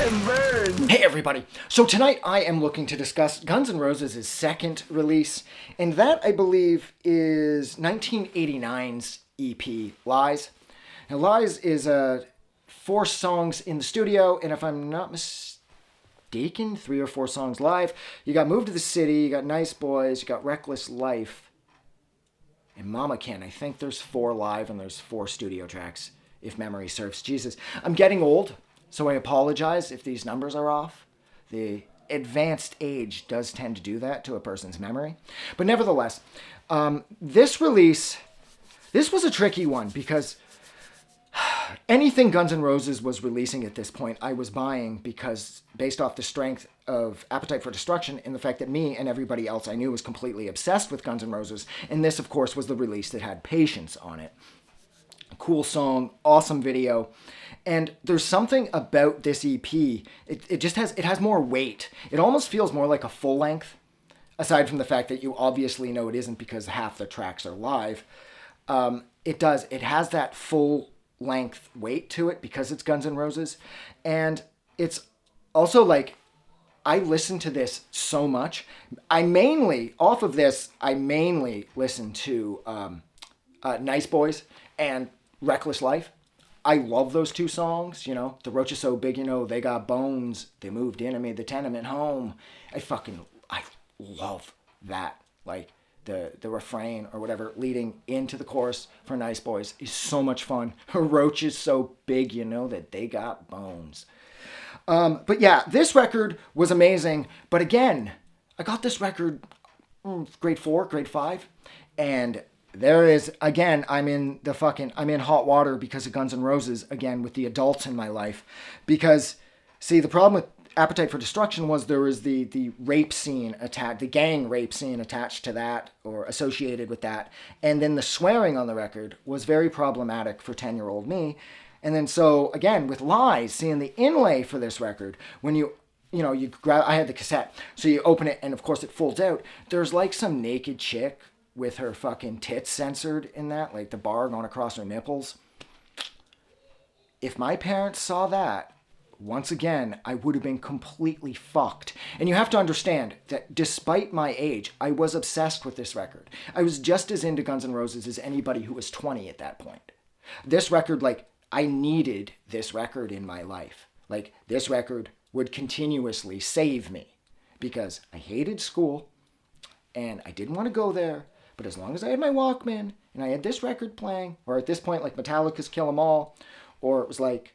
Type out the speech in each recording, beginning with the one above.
And burn. Hey everybody! So tonight I am looking to discuss Guns N' Roses' second release, and that I believe is 1989's EP, Lies. Now Lies is 4 songs in the studio, and if I'm not mistaken, 3 or 4 songs live. You got Move to the City, you got Nice Boys, you got Reckless Life, and Mama Can. I think there's 4 live and there's 4 studio tracks, if memory serves. Jesus, I'm getting old. So I apologize if these numbers are off. The advanced age does tend to do that to a person's memory. But nevertheless, this release, this was a tricky one because anything Guns N' Roses was releasing at this point, I was buying because based off the strength of Appetite for Destruction and the fact that me and everybody else I knew was completely obsessed with Guns N' Roses. And this, of course, was the release that had Patience on it. Cool song, awesome video. And there's something about this EP, it has more weight. It almost feels more like a full length, aside from the fact that you obviously know it isn't because half the tracks are live. It has that full length weight to it because it's Guns N' Roses. And it's also like, I listen to this so much. Off of this, I mainly listen to Nice Boys and Reckless Life. I love those 2 songs, you know. The Roach is so big, you know, they got bones. They moved in and made the tenement home. I love that. Like, the refrain or whatever leading into the chorus for Nice Boys is so much fun. Roach is so big, you know, that they got bones. But yeah, this record was amazing. But again, I got this record grade 4, grade 5, and there is, again, I'm in hot water because of Guns N' Roses, again, with the adults in my life. Because, see, the problem with Appetite for Destruction was there was the rape scene attached, the gang rape scene attached to that, or associated with that. And then the swearing on the record was very problematic for 10-year-old me. And then so, again, with Lies, seeing the inlay for this record, when you grab, I had the cassette, so you open it, and of course it folds out. There's like some naked chick with her fucking tits censored in that, like the bar going across her nipples. If my parents saw that, once again, I would have been completely fucked. And you have to understand that despite my age, I was obsessed with this record. I was just as into Guns N' Roses as anybody who was 20 at that point. This record, like, I needed this record in my life. Like, this record would continuously save me because I hated school and I didn't want to go there. But as long as I had my Walkman and I had this record playing, or at this point, like Metallica's Kill 'Em All, or it was like,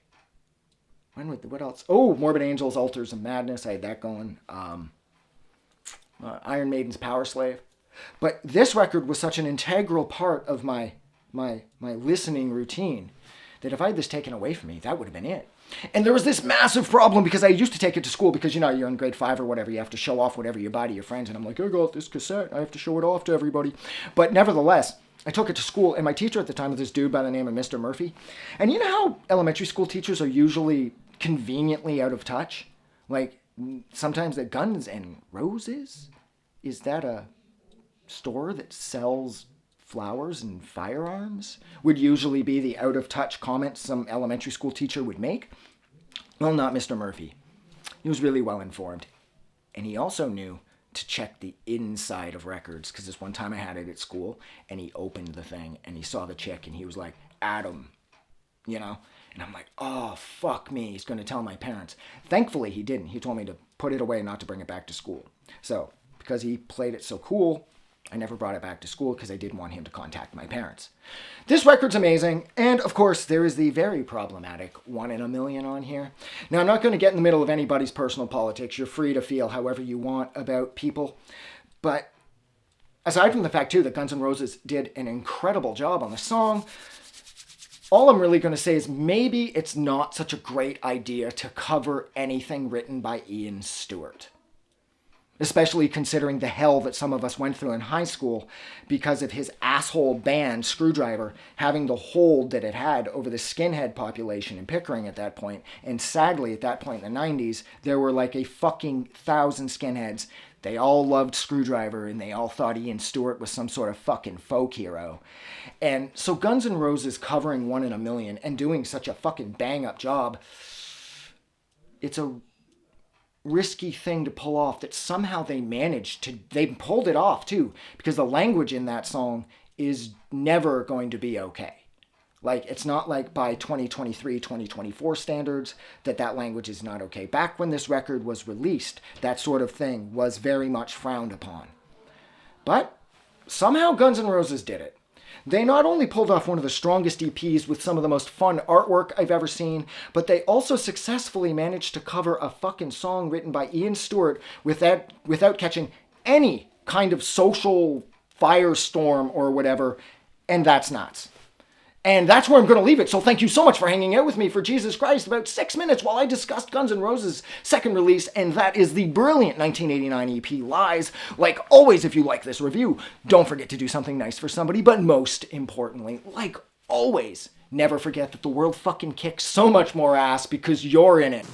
what else? Oh, Morbid Angels, Altars of Madness. I had that going. Iron Maiden's Power Slave. But this record was such an integral part of my listening routine that if I had this taken away from me, that would have been it. And there was this massive problem because I used to take it to school because, you know, you're in grade 5 or whatever. You have to show off whatever you buy to your friends. And I'm like, I got this cassette. I have to show it off to everybody. But nevertheless, I took it to school. And my teacher at the time was this dude by the name of Mr. Murphy. And you know how elementary school teachers are usually conveniently out of touch? Like, sometimes the Guns N' Roses? Is that a store that sells flowers and firearms? Would usually be the out-of-touch comment some elementary school teacher would make. Well, not Mr. Murphy. He was really well informed. And he also knew to check the inside of records, because this one time I had it at school, and he opened the thing, and he saw the chick, and he was like, Adam, you know? And I'm like, oh, fuck me, he's going to tell my parents. Thankfully, he didn't. He told me to put it away, not to bring it back to school. So, because he played it so cool, I never brought it back to school because I didn't want him to contact my parents. This record's amazing. And, of course, there is the very problematic 1 in a Million on here. Now, I'm not going to get in the middle of anybody's personal politics. You're free to feel however you want about people. But aside from the fact, too, that Guns N' Roses did an incredible job on the song, all I'm really going to say is maybe it's not such a great idea to cover anything written by Ian Stewart. Especially considering the hell that some of us went through in high school because of his asshole band, Screwdriver, having the hold that it had over the skinhead population in Pickering at that point. And sadly, at that point in the 90s, there were like a fucking 1,000 skinheads. They all loved Screwdriver, and they all thought Ian Stewart was some sort of fucking folk hero. And so Guns N' Roses covering 1 in a Million and doing such a fucking bang-up job it's a risky thing to pull off that somehow they pulled it off too, because the language in that song is never going to be okay. Like, it's not like by 2023, 2024 standards that language is not okay. Back when this record was released, that sort of thing was very much frowned upon. But somehow Guns N' Roses did it. They not only pulled off one of the strongest EPs with some of the most fun artwork I've ever seen, but they also successfully managed to cover a fucking song written by Ian Stewart without catching any kind of social firestorm or whatever, and that's nuts. And that's where I'm going to leave it. So thank you so much for hanging out with me for Jesus Christ about 6 minutes while I discussed Guns N' Roses' second release, and that is the brilliant 1989 EP, Lies. Like always, if you like this review, don't forget to do something nice for somebody, but most importantly, like always, never forget that the world fucking kicks so much more ass because you're in it.